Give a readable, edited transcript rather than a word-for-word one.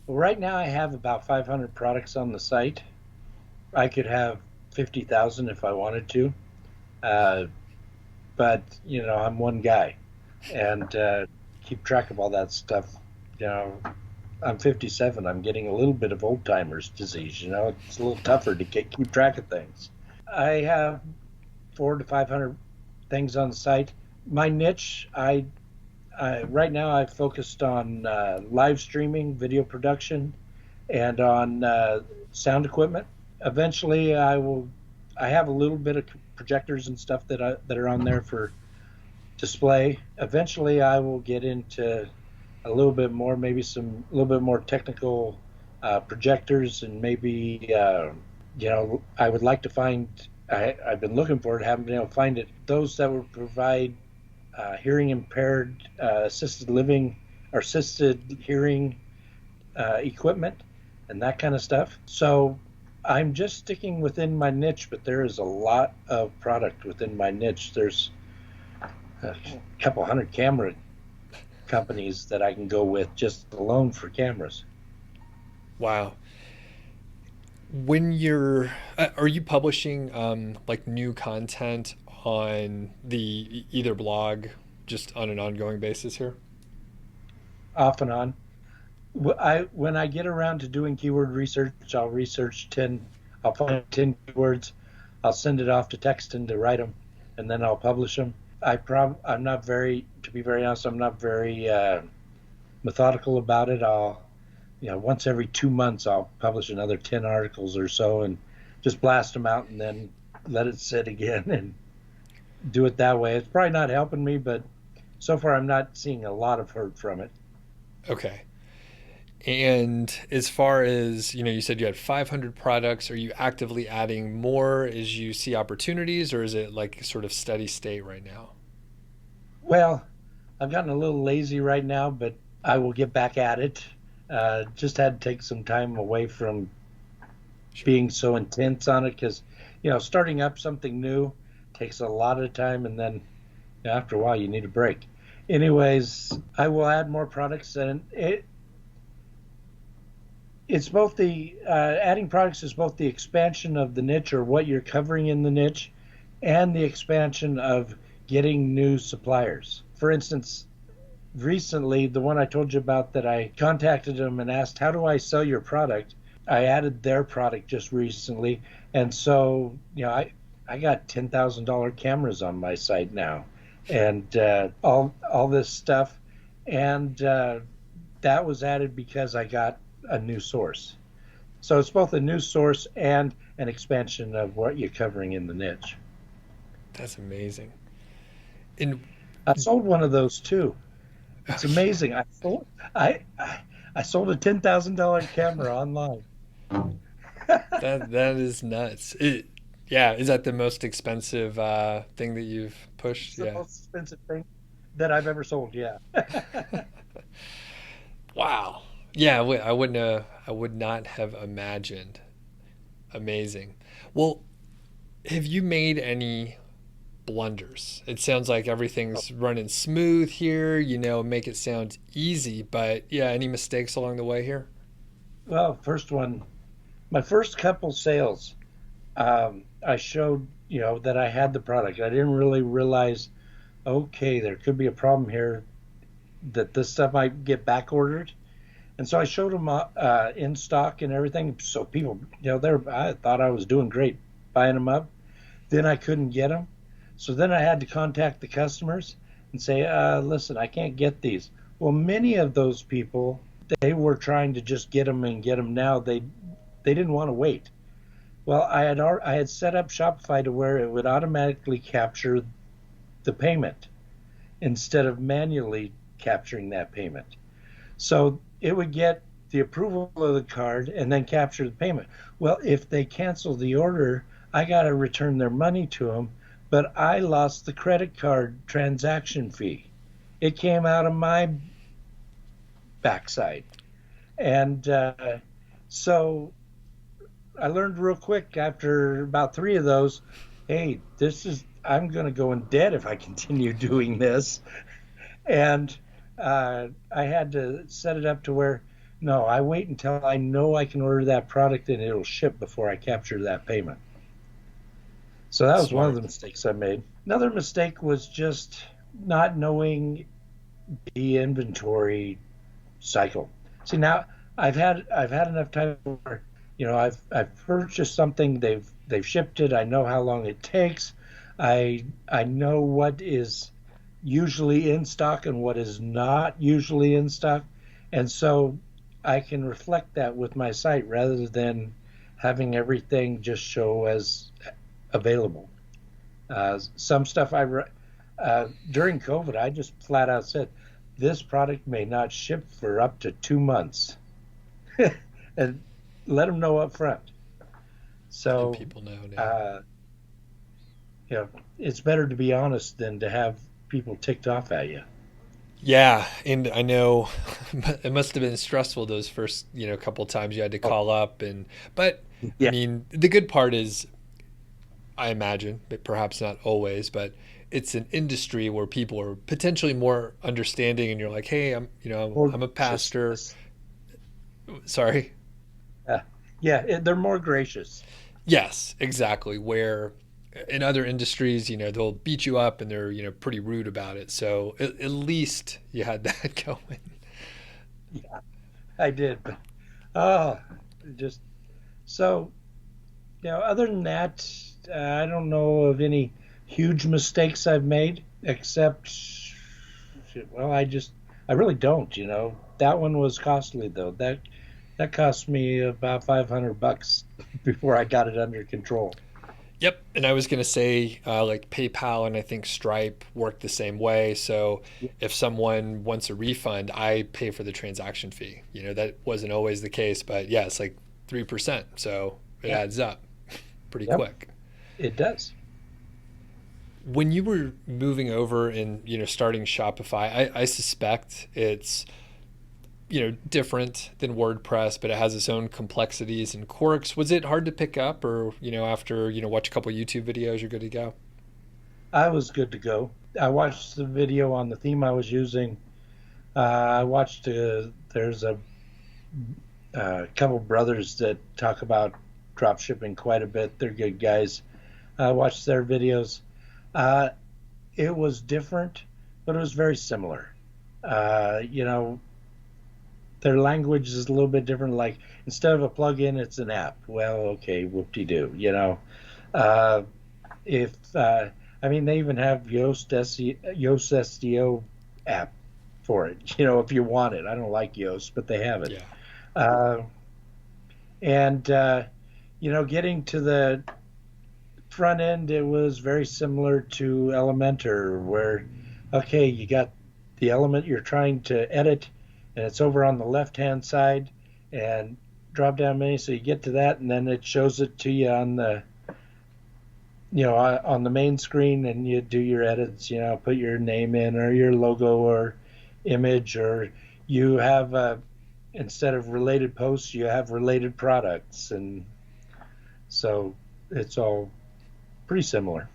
Well, right now I have about 500 products on the site. I could have 50,000 if I wanted to. Uh, but, I'm one guy and keep track of all that stuff. You know, I'm 57. I'm getting a little bit of old timers disease. It's a little tougher to keep track of things. I have 400 to 500 things on the site. My niche, right now I've focused on live streaming, video production, and on sound equipment. Eventually, I will. I have a little bit of projectors and stuff that are on there for display. Eventually, I will get into a little bit more, maybe a little bit more technical projectors, and maybe I would like to find. I've been looking for it, haven't been able to find it. Those that would provide hearing impaired assisted living or assisted hearing equipment and that kind of stuff. So I'm just sticking within my niche, but there is a lot of product within my niche. There's a couple hundred camera companies that I can go with just alone for cameras. Wow. When you're, are you publishing like new content on the either blog just on an ongoing basis here? Off and on. When I get around to doing keyword research, I'll research 10. I'll find 10 keywords. I'll send it off to Texton to write them, and then I'll publish them. I'm not very, to be very honest, I'm not very methodical about it. Once every 2 months, I'll publish another 10 articles or so, and just blast them out, and then let it sit again, and do it that way. It's probably not helping me, but so far I'm not seeing a lot of hurt from it. Okay. And as far as, you said you had 500 products. Are you actively adding more as you see opportunities, or is it like sort of steady state right now? Well, I've gotten a little lazy right now, but I will get back at it. Just had to take some time away from Sure. being so intense on it because, starting up something new takes a lot of time, and then after a while you need a break. Anyways, I will add more products, and it's both the adding products is both the expansion of the niche or what you're covering in the niche, and the expansion of getting new suppliers. For instance, recently, the one I told you about that I contacted them and asked, how do I sell your product? I added their product just recently. And so, I got $10,000 cameras on my site now, and all this stuff. And that was added because I got a new source. So it's both a new source and an expansion of what you're covering in the niche. That's amazing. And I sold one of those too. It's amazing. I sold a $10,000 camera online. that is nuts. Yeah, is that the most expensive thing that you've It's pushed? the Yeah. most expensive thing that I've ever sold. Yeah. Wow. Yeah, I wouldn't I would not have imagined. Amazing. Well, have you made any blunders? It sounds like everything's running smooth here, make it sound easy, but yeah, any mistakes along the way here? Well, first one, my first couple sales, I showed, that I had the product. I didn't really realize, okay, there could be a problem here that this stuff might get back ordered. And so I showed them in stock and everything. So people, I thought I was doing great buying them up. Then I couldn't get them. So then I had to contact the customers and say, listen, I can't get these. Well, many of those people, they were trying to just get them and get them now. They didn't want to wait. Well, I had set up Shopify to where it would automatically capture the payment instead of manually capturing that payment. So it would get the approval of the card and then capture the payment. Well, if they cancel the order, I got to return their money to them, but I lost the credit card transaction fee. It came out of my backside. And so I learned real quick after about three of those, hey, I'm going to go in debt if I continue doing this. And I had to set it up to where No, I wait until I know I can order that product and it'll ship before I capture that payment. So that was one of Smart. the mistakes I made. Another mistake was just not knowing the inventory cycle. See, now I've had enough time where, I've purchased something, they've shipped it, I know how long it takes. I know what is usually in stock and what is not usually in stock. And so I can reflect that with my site rather than having everything just show as available. Some stuff during COVID, I just flat out said, this product may not ship for up to 2 months, and let them know up front. And So, people know now. uh, you know, it's better to be honest than to have people ticked off at you. Yeah, and I know it must have been stressful those first, couple of times you had to Oh, call up but I yeah, mean, the good part is I imagine, but perhaps not always, but it's an industry where people are potentially more understanding and you're like, "Hey, more I'm a pastor." graciousness. Sorry. Uh, yeah, they're more gracious. Yes, exactly. Where in other industries, they'll beat you up and they're, pretty rude about it. So at least you had that going. Yeah, I did, but oh, just so other than that, I don't know of any huge mistakes I've made, except, well, I really don't. That one was costly though. That cost me about $500 before I got it under control. Yep. And I was going to say, like PayPal and I think Stripe work the same way. So Yeah. if someone wants a refund, I pay for the transaction fee. That wasn't always the case, but yeah, it's like 3%. So it Yeah. adds up pretty Yep. quick. It does. When you were moving over and, starting Shopify, I suspect it's, different than WordPress, but it has its own complexities and quirks. Was it hard to pick up or, after, watch a couple YouTube videos, you're good to go? I was good to go. I watched the video on the theme I was using. I watched. There's a couple brothers that talk about drop shipping quite a bit. They're good guys. I watched their videos. Uh, it was different, but it was very similar. Uh, you know, their language is a little bit different. Like, instead of a plugin, it's an app. Well, okay, whoop-de-doo. Uh, if I mean, they even have Yoast SEO app for it. If you want it. I don't like Yoast, but they have it. Yeah. Uh, and getting to the front end, it was very similar to Elementor, where, okay, you got the element you're trying to edit, and it's over on the left hand side, and drop down menu, so you get to that, and then it shows it to you on the main screen, and you do your edits. Put your name in, or your logo, or image, or you have instead of related posts, you have related products, and so it's all pretty similar.